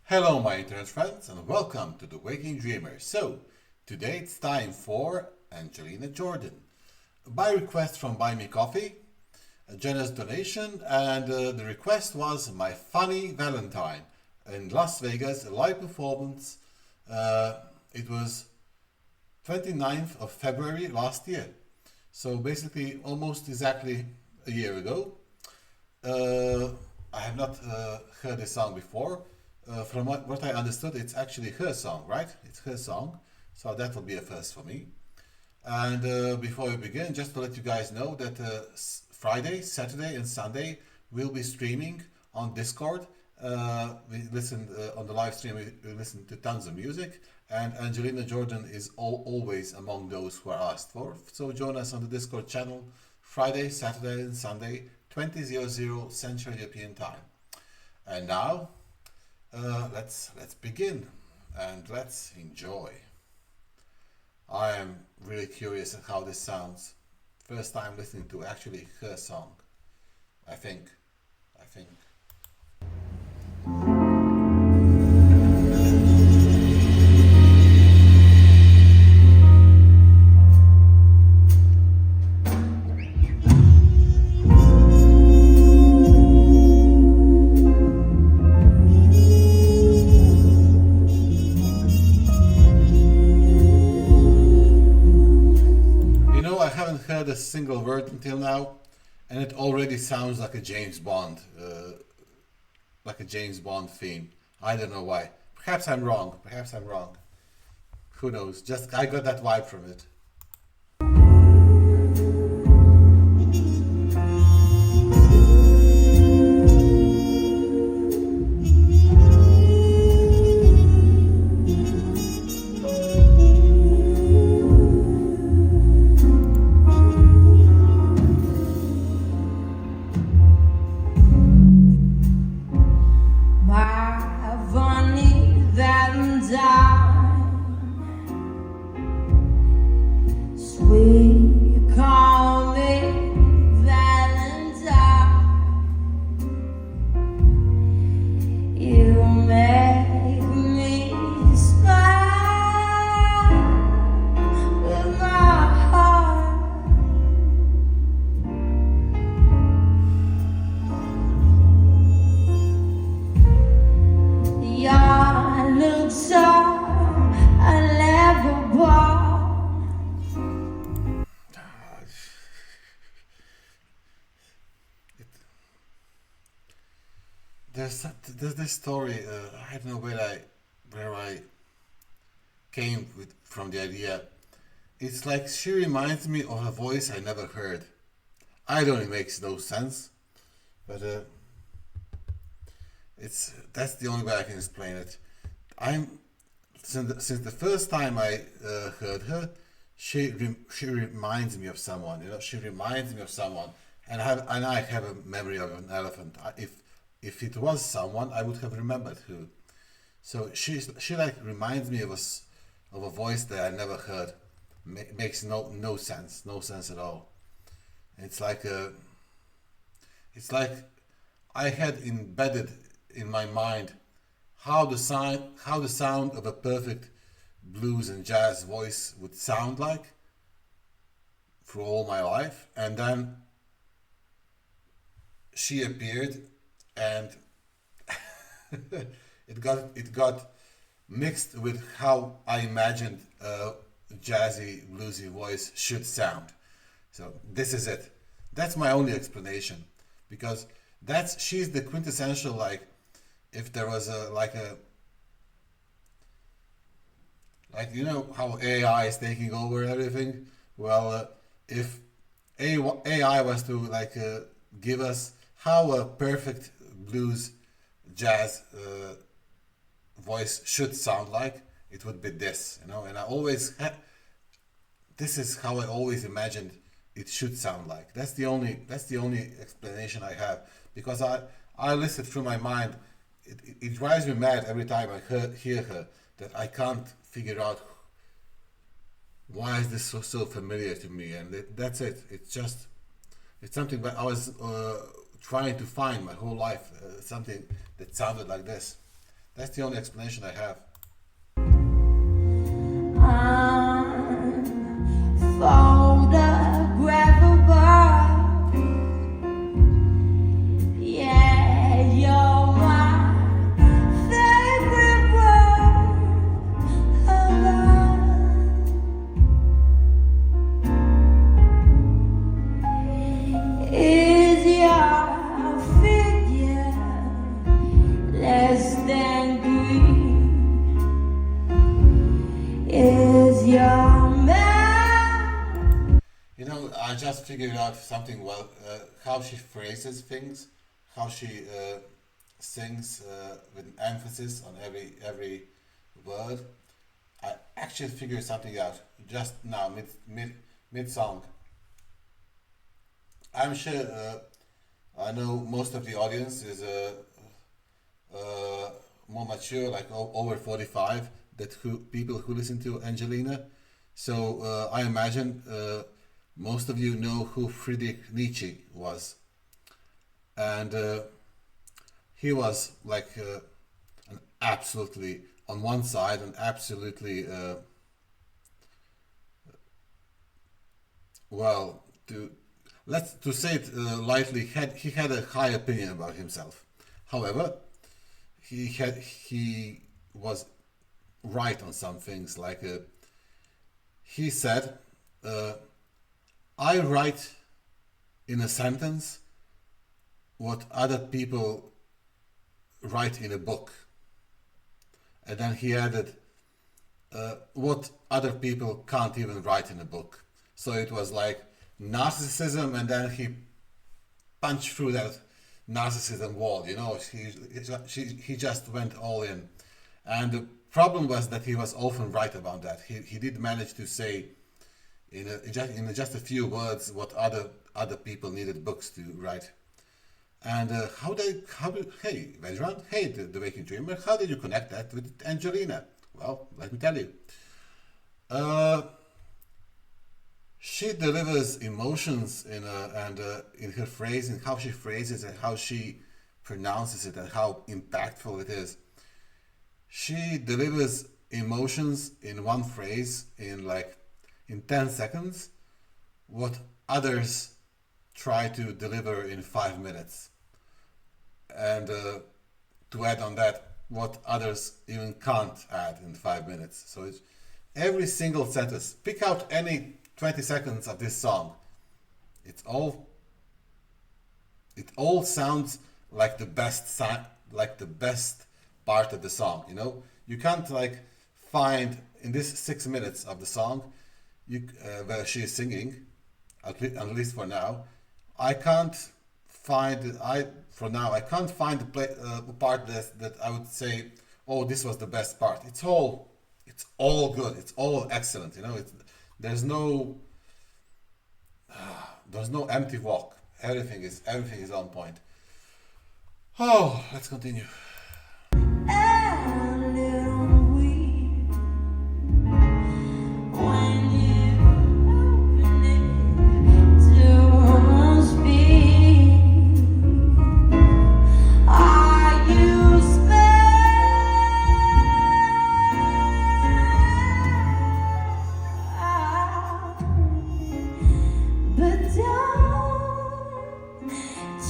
Hello my internet friends and welcome to the Waking Dreamer. So, today it's time for Angelina Jordan. By request from Buy Me Coffee, a generous donation, and the request was my Funny Valentine in Las Vegas, a live performance. It was 29th of February last year. So basically almost exactly a year ago. I have not heard this song before. From what I understood, it's actually her song, right? It's her song, so that will be a first for me. And before we begin, just to let you guys know that Friday, Saturday, and Sunday we'll be streaming on Discord. We listened on the live stream. We listened to tons of music, and Angelina Jordan is always among those who are asked for. So join us on the Discord channel Friday, Saturday, and Sunday, 20:00 Central European Time. And now, let's begin and let's enjoy. I am really curious at how this sounds. First time listening to actually her song. I think. I haven't heard a single word until now, and it already sounds like a James Bond, theme. I don't know why. Perhaps I'm wrong. Who knows? Just I got that vibe from it. Funny Valentine, sweet, you call me Valentine. You make me smile with my heart. Your looks are unlovable. There's this story. I don't know where I came from the idea. It's like she reminds me of a voice I never heard. I don't. It makes no sense, but that's the only way I can explain it. I'm since the first time I heard her, she reminds me of someone. She reminds me of someone, and I have a memory of an elephant. If it was someone, I would have remembered who. So she like reminds me of a voice that I never heard. Makes no sense at all. It's like I had embedded in my mind how the sound of a perfect blues and jazz voice would sound like for all my life, and then she appeared, and it got mixed with how I imagined a jazzy bluesy voice should sound. So this is it. That's my only explanation, because she's the quintessential, like, if there was like how AI is taking over everything. Well, if AI was to give us how a perfect blues jazz voice should sound like, it would be this, and this is how I always imagined it should sound like. That's the only explanation I have, because I listen through my mind. It drives me mad every time I hear her, that I can't figure out why is this so familiar to me, and that's it. It's something that I was trying to find my whole life, something that sounded like this. That's the only explanation I have. Unphotographable. Yeah, you're my favorite word of love. Is your figure less than green? Is your man? You know, I just figured out something well, how she phrases things, how she sings with an emphasis on every word. I actually figured something out just now, mid song. I'm sure I know most of the audience is more mature, like over 45, that people who listen to Angelina. So I imagine most of you know who Friedrich Nietzsche was, and he was like an absolutely on one side, and absolutely well, to say it lightly, he had a high opinion about himself. However, he was right on some things. Like he said, "I write in a sentence what other people write in a book," and then he added, "what other people can't even write in a book." So it was like narcissism, and then he punched through that narcissism wall. You know, he just went all in, and the problem was that he was often right about that. He did manage to say in just a few words what other people needed books to write. And hey Vedran, hey the Waking Dreamer, how did you connect that with Angelina? Well, let me tell you. She delivers emotions in her phrasing, how she phrases it, how she pronounces it, and how impactful it is. She delivers emotions in one phrase in 10 seconds, what others try to deliver in 5 minutes. And to add on that, what others even can't add in 5 minutes. So it's every single sentence. Pick out any 20 seconds of this song. It all sounds like the best part of the song. You know, you can't find in this 6 minutes of the song where she is singing, at least for now. I can't find the part that I would say, oh, this was the best part. It's all good. It's all excellent. You know, there's no empty walk. Everything is on point. Oh, let's continue.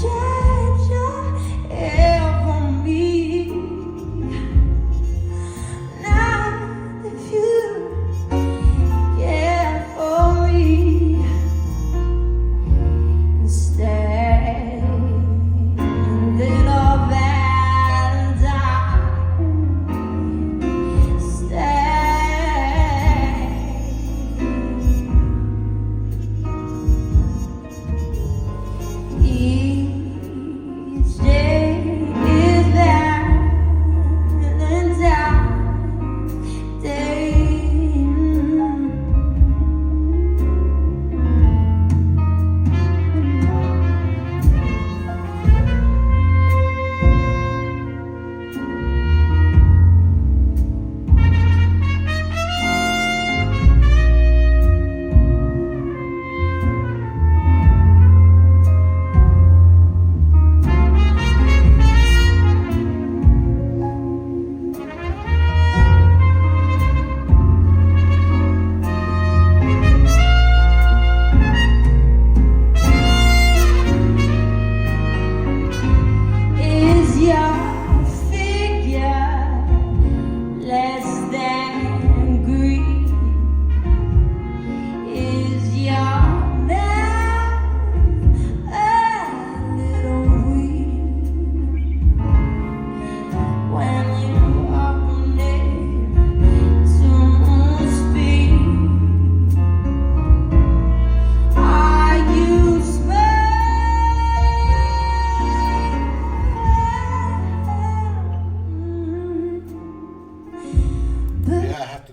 Change your air for me.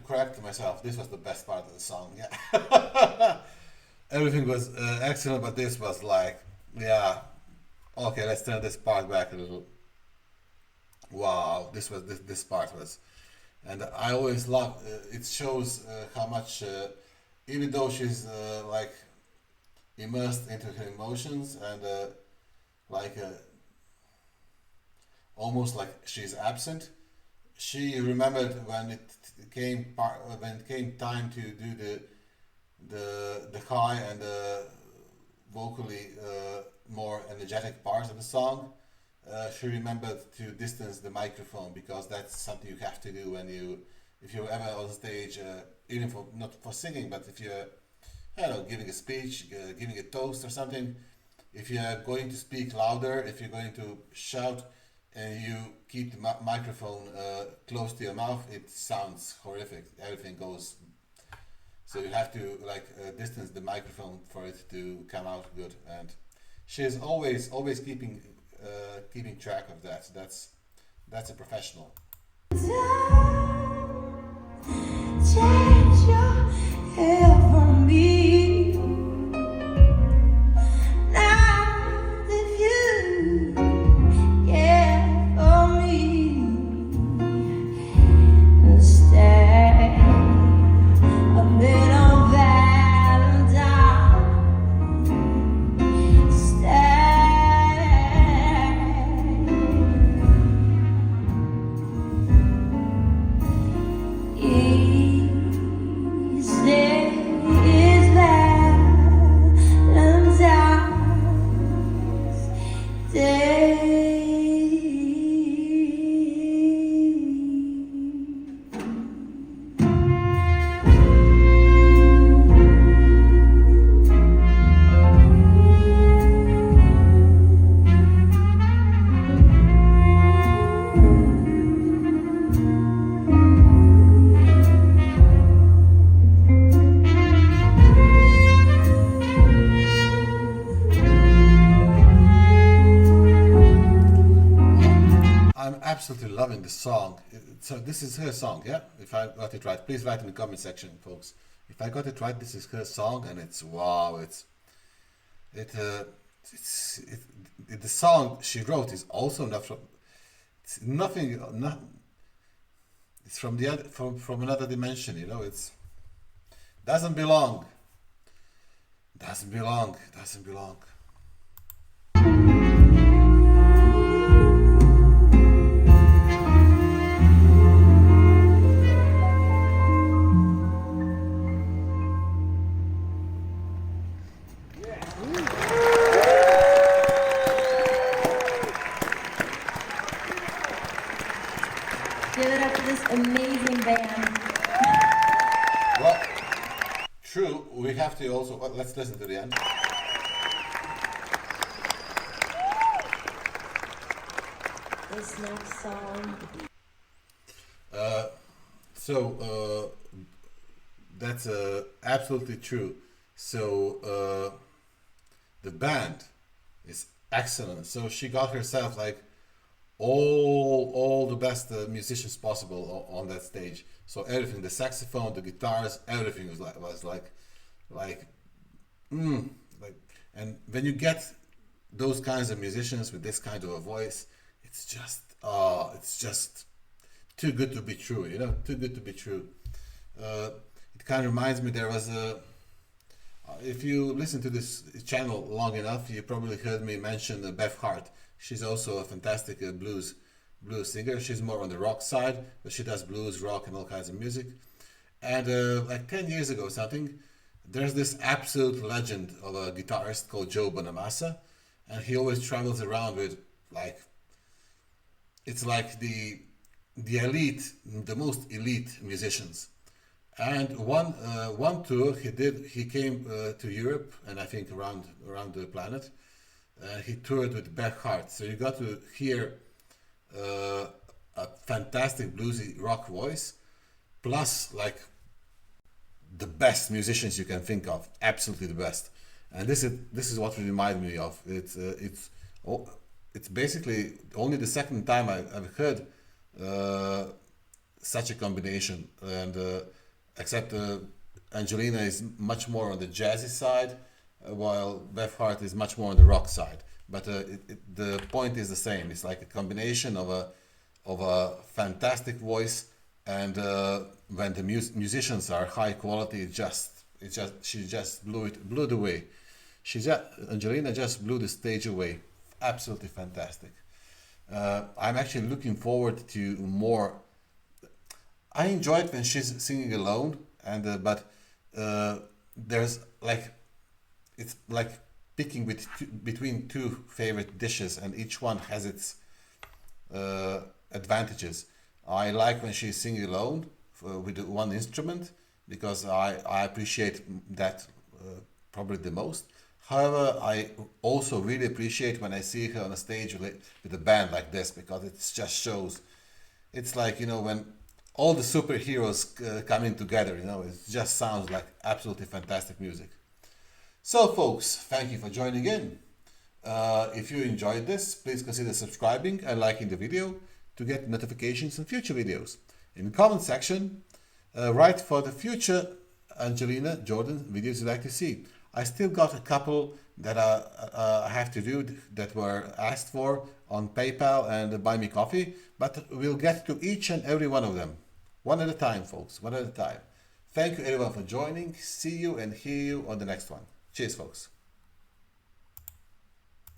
correct myself. This was the best part of the song. Yeah, everything was excellent, but this was like, yeah. Okay, let's turn this part back a little. Wow, this part was, and I always love. It shows how much, even though she's like immersed into her emotions and like almost like she's absent. She remembered when when it came time to do the high and the vocally more energetic parts of the song. She remembered to distance the microphone because that's something you have to do when if you're ever on stage, even for not for singing, but if you're, I don't know, giving a speech, giving a toast or something. If you're going to speak louder, if you're going to shout, and you keep the microphone close to your mouth, it sounds horrific. Everything goes. So you have to like distance the microphone for it to come out good. And she's always keeping track of that. That's a professional. Change your hair from me. Now if you care for me, instead of little Valentine, I'm absolutely loving this song. So this is her song, yeah? If I got it right, please write in the comment section, folks. If I got it right, this is her song, and it's wow. The song she wrote is also not from. It's nothing. Not. It's from the other, from another dimension. You know, it's doesn't belong. Doesn't belong. Doesn't belong. Give it up for this amazing band. Well, true. We have to also. Well, let's listen to the end. This next song. That's absolutely true. So the band is excellent. So she got herself like all the best musicians possible on that stage. So everything, the saxophone, the guitars, everything was like, and when you get those kinds of musicians with this kind of a voice, it's just too good to be true, you know, too good to be true. It kind of reminds me, there was a, if you listen to this channel long enough, you probably heard me mention Beth Hart. She's also a fantastic blues singer. She's more on the rock side, but she does blues, rock, and all kinds of music. And like 10 years ago or something, there's this absolute legend of a guitarist called Joe Bonamassa, and he always travels around with like, it's like the elite, the most elite musicians. And one tour he came to Europe, and I think around the planet. He toured with Beth Hart, so you got to hear a fantastic bluesy rock voice, plus like the best musicians you can think of, absolutely the best. And this is what it reminded me of. It's basically only the second time I've heard such a combination. And except Angelina is much more on the jazzy side, while Beth Hart is much more on the rock side. But the point is the same. It's like a combination of a fantastic voice, and when the musicians are high quality, she just blew it away. Angelina just blew the stage away. Absolutely fantastic. I'm actually looking forward to more. I enjoy it when she's singing alone, and but there's like, it's like picking between two favorite dishes, and each one has its advantages. I like when she's singing alone with one instrument, because I appreciate that probably the most. However, I also really appreciate when I see her on a stage with a band like this, because it just shows. It's like, when all the superheroes coming together, it just sounds like absolutely fantastic music. So folks, thank you for joining in. If you enjoyed this, please consider subscribing and liking the video to get notifications on future videos. In the comment section, write for the future Angelina Jordan videos you'd like to see. I still got a couple that I have to do that were asked for on PayPal and Buy Me Coffee, but we'll get to each and every one of them. One at a time, folks, one at a time. Thank you everyone for joining. See you and hear you on the next one. Cheers, folks.